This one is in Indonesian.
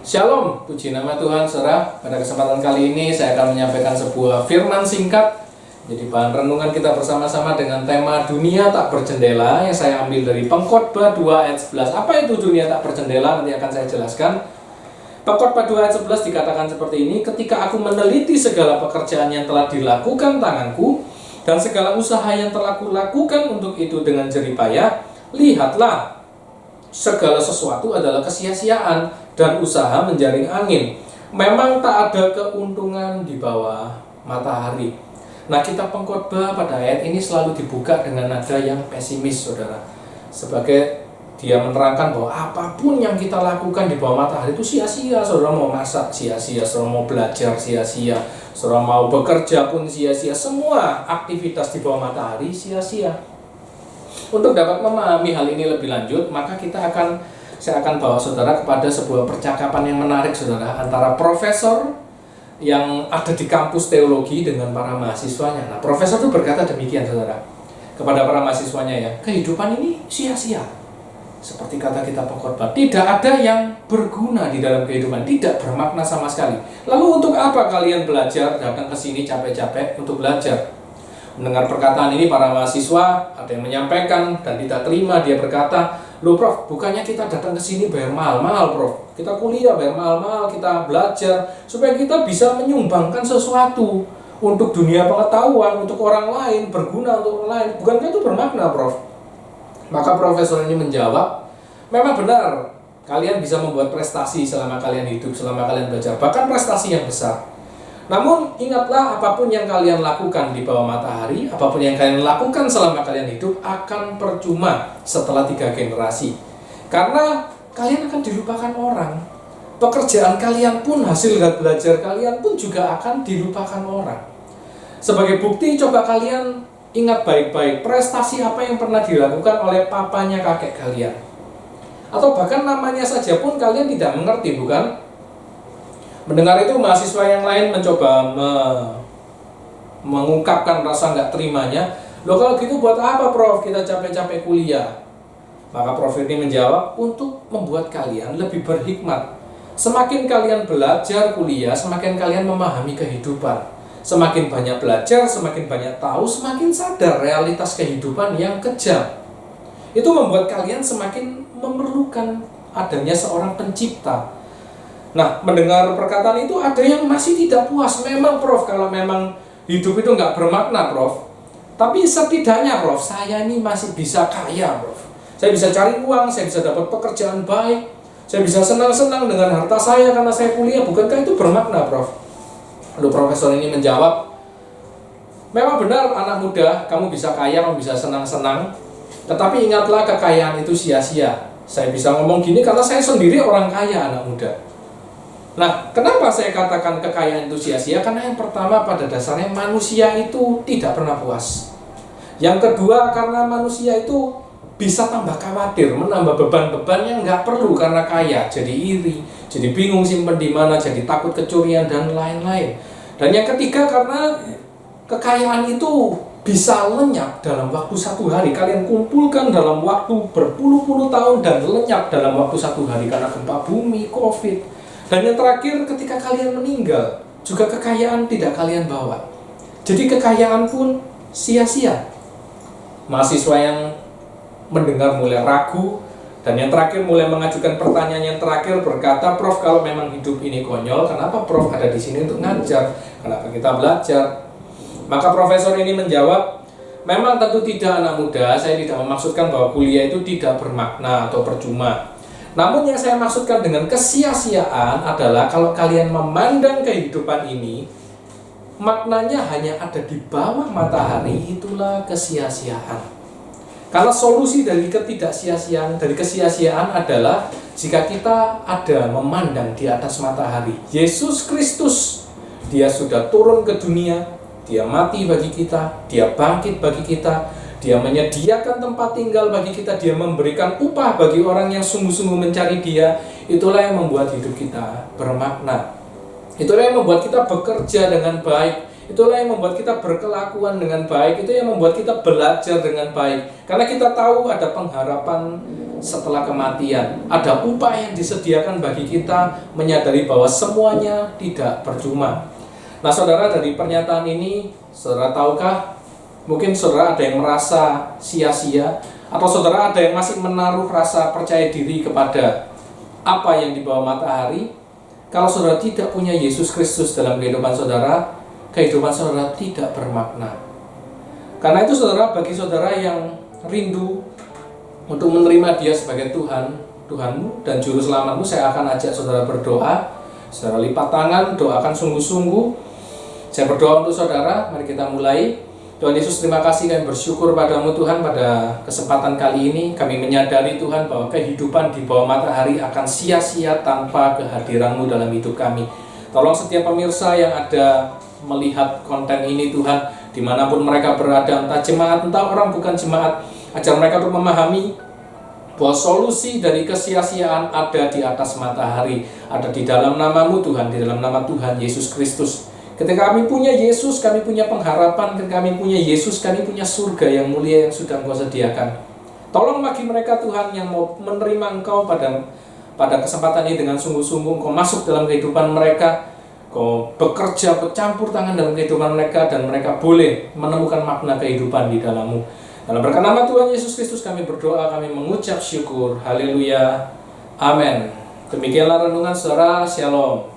Shalom, puji nama Tuhan, saudara. Pada kesempatan kali ini saya akan menyampaikan sebuah firman singkat. Jadi bahan renungan kita bersama-sama dengan tema dunia tak berjendela yang saya ambil dari Pengkhotbah 2 ayat 11. Apa itu dunia tak berjendela? Nanti akan saya jelaskan. Pengkhotbah 2 ayat 11 dikatakan seperti ini, ketika aku meneliti segala pekerjaan yang telah dilakukan tanganku dan segala usaha yang telah kulakukan untuk itu dengan jerih payah, lihatlah, segala sesuatu adalah kesia-siaan dan usaha menjaring angin. Memang tak ada keuntungan di bawah matahari. Nah, kitab Pengkhotbah pada ayat ini selalu dibuka dengan nada yang pesimis, saudara. Sebagai dia menerangkan bahwa apapun yang kita lakukan di bawah matahari itu sia-sia. Saudara mau masak sia-sia, saudara mau belajar sia-sia, saudara mau bekerja pun sia-sia. Semua aktivitas di bawah matahari sia-sia. Untuk dapat memahami hal ini lebih lanjut, maka saya akan bawa saudara kepada sebuah percakapan yang menarik, saudara, antara profesor yang ada di kampus teologi dengan para mahasiswanya. Nah, profesor itu berkata demikian, saudara, kepada para mahasiswanya, ya, kehidupan ini sia-sia. Seperti kata kita Pengkhotbah, tidak ada yang berguna di dalam kehidupan, tidak bermakna sama sekali. Lalu untuk apa kalian belajar, datang ke sini capek-capek untuk belajar? Mendengar perkataan ini, para mahasiswa ada yang menyampaikan dan tidak terima. Dia berkata, loh Prof, bukannya kita datang ke sini bayar mahal-mahal, Prof. Kita kuliah bayar mahal-mahal, kita belajar supaya kita bisa menyumbangkan sesuatu untuk dunia pengetahuan, untuk orang lain, berguna untuk orang lain. Bukankah itu bermakna, Prof? Maka profesor ini menjawab, memang benar, kalian bisa membuat prestasi selama kalian hidup, selama kalian belajar, bahkan prestasi yang besar. Namun ingatlah, apapun yang kalian lakukan di bawah matahari, apapun yang kalian lakukan selama kalian hidup akan percuma setelah 3 generasi. Karena kalian akan dilupakan orang. Pekerjaan kalian pun, hasil belajar kalian pun juga akan dilupakan orang. Sebagai bukti, coba kalian ingat baik-baik prestasi apa yang pernah dilakukan oleh papanya kakek kalian. Atau bahkan namanya saja pun kalian tidak mengerti, bukan? Mendengar itu, mahasiswa yang lain mencoba mengungkapkan rasa nggak terimanya. Loh, kalau gitu buat apa, Prof, kita capek-capek kuliah? Maka Prof ini menjawab, untuk membuat kalian lebih berhikmat. Semakin kalian belajar kuliah, semakin kalian memahami kehidupan. Semakin banyak belajar, semakin banyak tahu, semakin sadar realitas kehidupan yang kejam. Itu membuat kalian semakin memerlukan adanya seorang pencipta. Nah, mendengar perkataan itu ada yang masih tidak puas. Memang, Prof, kalau memang hidup itu nggak bermakna, Prof. Tapi setidaknya, Prof, saya ini masih bisa kaya, Prof. Saya bisa cari uang, saya bisa dapat pekerjaan baik, saya bisa senang-senang dengan harta saya karena saya kuliah. Bukankah itu bermakna, Prof? Lalu profesor ini menjawab, memang benar anak muda, kamu bisa kaya, kamu bisa senang-senang. Tetapi ingatlah, kekayaan itu sia-sia. Saya bisa ngomong gini karena saya sendiri orang kaya, anak muda. Nah, kenapa saya katakan kekayaan itu sia-sia? Karena yang pertama, pada dasarnya manusia itu tidak pernah puas. Yang kedua, karena manusia itu bisa tambah khawatir, menambah beban-beban yang nggak perlu karena kaya. Jadi iri, jadi bingung simpen di mana, jadi takut kecurian, dan lain-lain. Dan yang ketiga, karena kekayaan itu bisa lenyap dalam waktu 1 hari. Kalian kumpulkan dalam waktu berpuluh-puluh tahun dan lenyap dalam waktu 1 hari karena gempa bumi, COVID. Dan yang terakhir, ketika kalian meninggal, juga kekayaan tidak kalian bawa. Jadi kekayaan pun sia-sia. Mahasiswa yang mendengar mulai ragu, dan yang terakhir mulai mengajukan pertanyaan yang terakhir, berkata, Prof, kalau memang hidup ini konyol, kenapa Prof ada di sini untuk ngajar? Kenapa kita belajar? Maka profesor ini menjawab, memang tentu tidak, anak muda, saya tidak memaksudkan bahwa kuliah itu tidak bermakna atau percuma. Namun yang saya maksudkan dengan kesia-siaan adalah kalau kalian memandang kehidupan ini, maknanya hanya ada di bawah matahari, itulah kesia-siaan. Karena solusi dari ketidaksiasiaan, dari kesia-siaan adalah jika kita ada memandang di atas matahari. Yesus Kristus, dia sudah turun ke dunia, dia mati bagi kita, dia bangkit bagi kita, dia menyediakan tempat tinggal bagi kita, dia memberikan upah bagi orang yang sungguh-sungguh mencari dia. Itulah yang membuat hidup kita bermakna. Itulah yang membuat kita bekerja dengan baik. Itulah yang membuat kita berkelakuan dengan baik. Itu yang membuat kita belajar dengan baik. Karena kita tahu ada pengharapan setelah kematian. Ada upah yang disediakan bagi kita menyadari bahwa semuanya tidak percuma. Nah saudara, dari pernyataan ini, saudara tahukah, mungkin saudara ada yang merasa sia-sia, atau saudara ada yang masih menaruh rasa percaya diri kepada apa yang dibawa matahari. Kalau saudara tidak punya Yesus Kristus dalam kehidupan saudara, kehidupan saudara tidak bermakna. Karena itu saudara, bagi saudara yang rindu untuk menerima Dia sebagai Tuhanmu dan Juru Selamatmu, saya akan ajak saudara berdoa. Saudara lipat tangan, doakan sungguh-sungguh. Saya berdoa untuk saudara, mari kita mulai. Tuhan Yesus, terima kasih, kami bersyukur padamu Tuhan pada kesempatan kali ini. Kami menyadari Tuhan bahwa kehidupan di bawah matahari akan sia-sia tanpa kehadiran-Mu dalam hidup kami. Tolong setiap pemirsa yang ada melihat konten ini Tuhan, dimanapun mereka berada, entah jemaat, entah orang bukan jemaat, ajar mereka untuk memahami bahwa solusi dari kesia-siaan ada di atas matahari, ada di dalam nama-Mu Tuhan, di dalam nama Tuhan Yesus Kristus. Ketika kami punya Yesus, kami punya pengharapan. Ketika kami punya Yesus, kami punya surga yang mulia yang sudah Engkau sediakan. Tolong bagi mereka Tuhan yang mau menerima Engkau pada kesempatan ini dengan sungguh-sungguh, Engkau masuk dalam kehidupan mereka, Engkau bekerja, bercampur tangan dalam kehidupan mereka, dan mereka boleh menemukan makna kehidupan di dalam-Mu. Dalam berkat nama Tuhan Yesus Kristus kami berdoa, kami mengucap syukur. Haleluya. Amin. Demikianlah renungan saudara. Shalom.